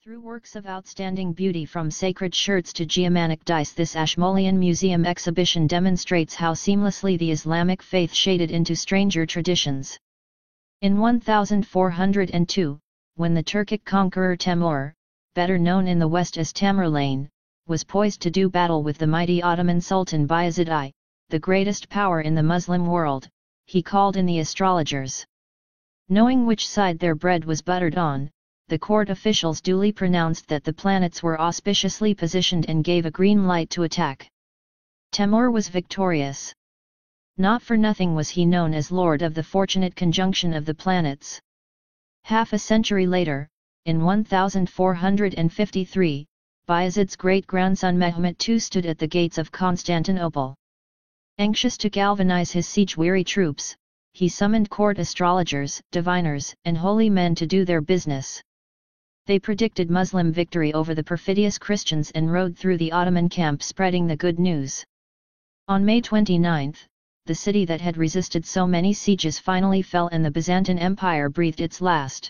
Through works of outstanding beauty from sacred shirts to geomanic dice, this Ashmolean Museum exhibition demonstrates how seamlessly the Islamic faith shaded into stranger traditions. In 1402, when the Turkic conqueror Temur, better known in the West as Tamerlane, was poised to do battle with the mighty Ottoman Sultan Bayezid I, the greatest power in the Muslim world, he called in the astrologers. Knowing which side their bread was buttered on, the court officials duly pronounced that the planets were auspiciously positioned and gave a green light to attack. Temur was victorious. Not for nothing was he known as Lord of the Fortunate Conjunction of the Planets. Half a century later, in 1453, Bayezid's great-grandson Mehmet II stood at the gates of Constantinople. Anxious to galvanize his siege-weary troops, he summoned court astrologers, diviners, and holy men to do their business. They predicted Muslim victory over the perfidious Christians and rode through the Ottoman camp spreading the good news. On May 29, the city that had resisted so many sieges finally fell and the Byzantine Empire breathed its last.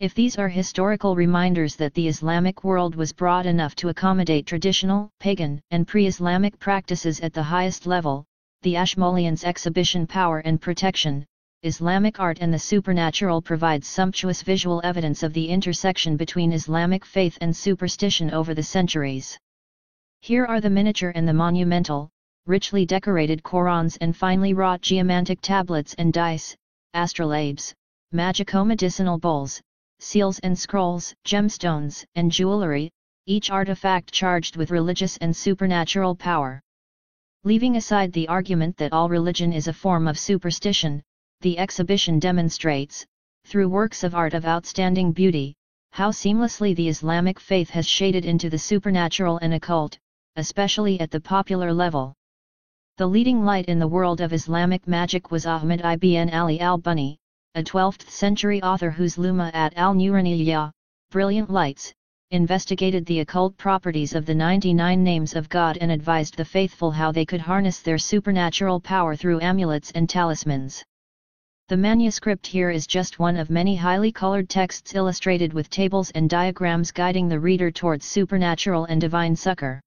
If these are historical reminders that the Islamic world was broad enough to accommodate traditional, pagan, and pre-Islamic practices at the highest level, the Ashmoleans' exhibition Power and Protection, Islamic Art and the Supernatural provides sumptuous visual evidence of the intersection between Islamic faith and superstition over the centuries. Here are the miniature and the monumental, richly decorated Qurans and finely wrought geomantic tablets and dice, astrolabes, magico-medicinal bowls, seals and scrolls, gemstones, and jewelry, each artifact charged with religious and supernatural power. Leaving aside the argument that all religion is a form of superstition, the exhibition demonstrates, through works of art of outstanding beauty, how seamlessly the Islamic faith has shaded into the supernatural and occult, especially at the popular level. The leading light in the world of Islamic magic was Ahmad ibn Ali al-Bunni, a 12th-century author whose Luma at al-Nuraniyya, Brilliant Lights, investigated the occult properties of the 99 names of God and advised the faithful how they could harness their supernatural power through amulets and talismans. The manuscript here is just one of many highly colored texts illustrated with tables and diagrams guiding the reader towards supernatural and divine succor.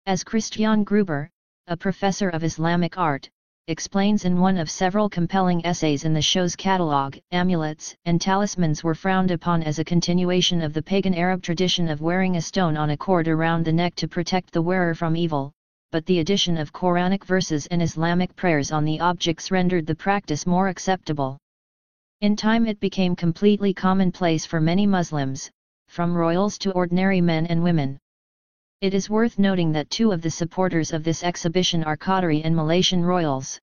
As Christian Gruber, a professor of Islamic art, explains in one of several compelling essays in the show's catalog, amulets and talismans were frowned upon as a continuation of the pagan Arab tradition of wearing a stone on a cord around the neck to protect the wearer from evil, but the addition of Quranic verses and Islamic prayers on the objects rendered the practice more acceptable. In time it became completely commonplace for many Muslims, from royals to ordinary men and women. It is worth noting that two of the supporters of this exhibition are Qadari and Malaysian royals.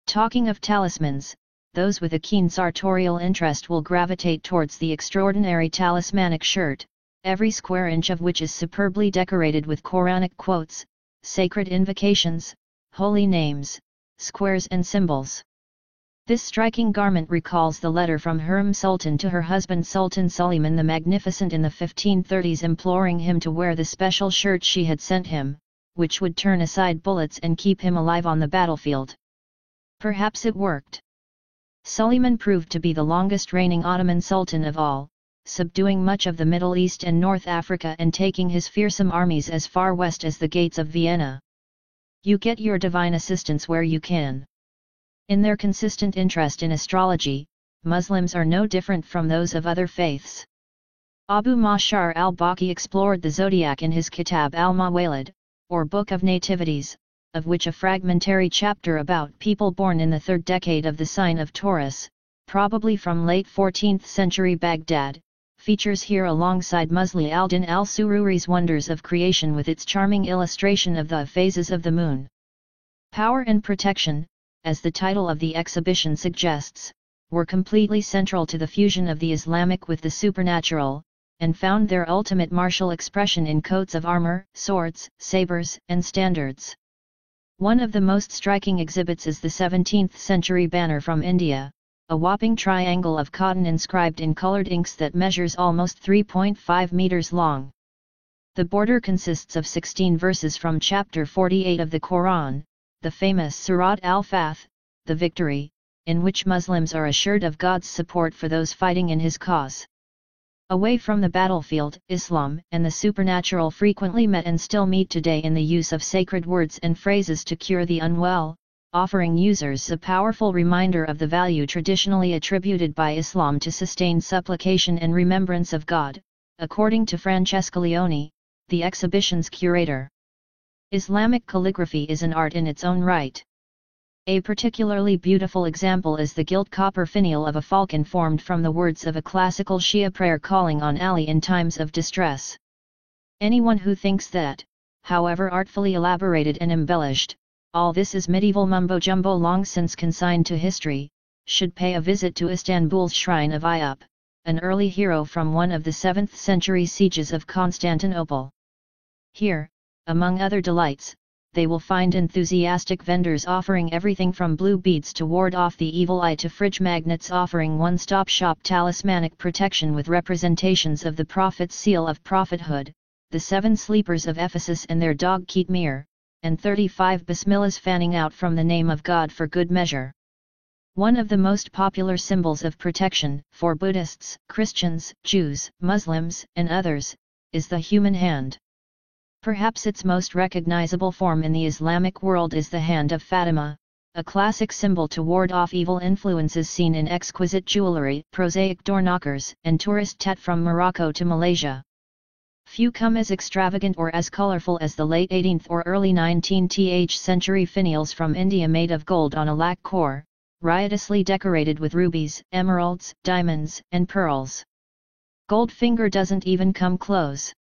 Talking of talismans, those with a keen sartorial interest will gravitate towards the extraordinary talismanic shirt, every square inch of which is superbly decorated with Quranic quotes, sacred invocations, holy names, squares and symbols. This striking garment recalls the letter from Hurrem Sultan to her husband Sultan Suleiman the Magnificent in the 1530s imploring him to wear the special shirt she had sent him, which would turn aside bullets and keep him alive on the battlefield. Perhaps it worked. Suleiman proved to be the longest reigning Ottoman Sultan of all, subduing much of the Middle East and North Africa and taking his fearsome armies as far west as the gates of Vienna. You get your divine assistance where you can. In their consistent interest in astrology, Muslims are no different from those of other faiths. Abu Mashar al-Baqi explored the zodiac in his Kitab al-Mawalid, or Book of Nativities, of which a fragmentary chapter about people born in the third decade of the sign of Taurus, probably from late 14th century Baghdad, features here alongside Musli al-Din al-Sururi's Wonders of Creation with its charming illustration of the phases of the moon. Power and Protection, as the title of the exhibition suggests, were completely central to the fusion of the Islamic with the supernatural, and found their ultimate martial expression in coats of armor, swords, sabers, and standards. One of the most striking exhibits is the 17th century banner from India, a whopping triangle of cotton inscribed in colored inks that measures almost 3.5 meters long. The border consists of 16 verses from chapter 48 of the Quran, the famous Surat al-Fath, the victory, in which Muslims are assured of God's support for those fighting in His cause. Away from the battlefield, Islam and the supernatural frequently met and still meet today in the use of sacred words and phrases to cure the unwell, offering users a powerful reminder of the value traditionally attributed by Islam to sustained supplication and remembrance of God, according to Francesca Leone, the exhibition's curator. Islamic calligraphy is an art in its own right. A particularly beautiful example is the gilt copper finial of a falcon formed from the words of a classical Shia prayer calling on Ali in times of distress. Anyone who thinks that, however artfully elaborated and embellished, all this is medieval mumbo-jumbo long since consigned to history, should pay a visit to Istanbul's shrine of Ayup, an early hero from one of the 7th century sieges of Constantinople. Here, among other delights, they will find enthusiastic vendors offering everything from blue beads to ward off the evil eye to fridge magnets offering one-stop shop talismanic protection with representations of the Prophet's seal of prophethood, the 7 sleepers of Ephesus and their dog Khitmir, and 35 bismillahs fanning out from the name of God for good measure. One of the most popular symbols of protection, for Buddhists, Christians, Jews, Muslims, and others, is the human hand. Perhaps its most recognizable form in the Islamic world is the hand of Fatima, a classic symbol to ward off evil influences seen in exquisite jewelry, prosaic door knockers, and tourist tat from Morocco to Malaysia. Few come as extravagant or as colorful as the late 18th or early 19th century finials from India made of gold on a lac core, riotously decorated with rubies, emeralds, diamonds, and pearls. Goldfinger doesn't even come close.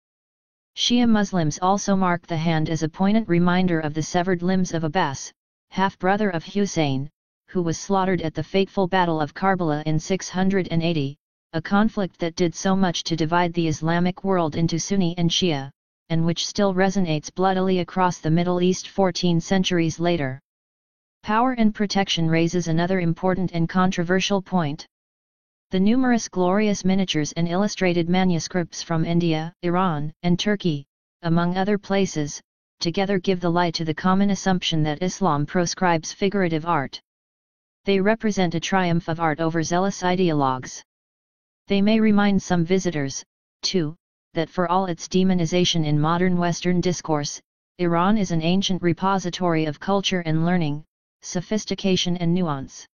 Shia Muslims also mark the hand as a poignant reminder of the severed limbs of Abbas, half-brother of Hussein, who was slaughtered at the fateful Battle of Karbala in 680, a conflict that did so much to divide the Islamic world into Sunni and Shia, and which still resonates bloodily across the Middle East 14 centuries later. Power and protection raises another important and controversial point. The numerous glorious miniatures and illustrated manuscripts from India, Iran, and Turkey, among other places, together give the lie to the common assumption that Islam proscribes figurative art. They represent a triumph of art over zealous ideologues. They may remind some visitors, too, that for all its demonization in modern Western discourse, Iran is an ancient repository of culture and learning, sophistication and nuance.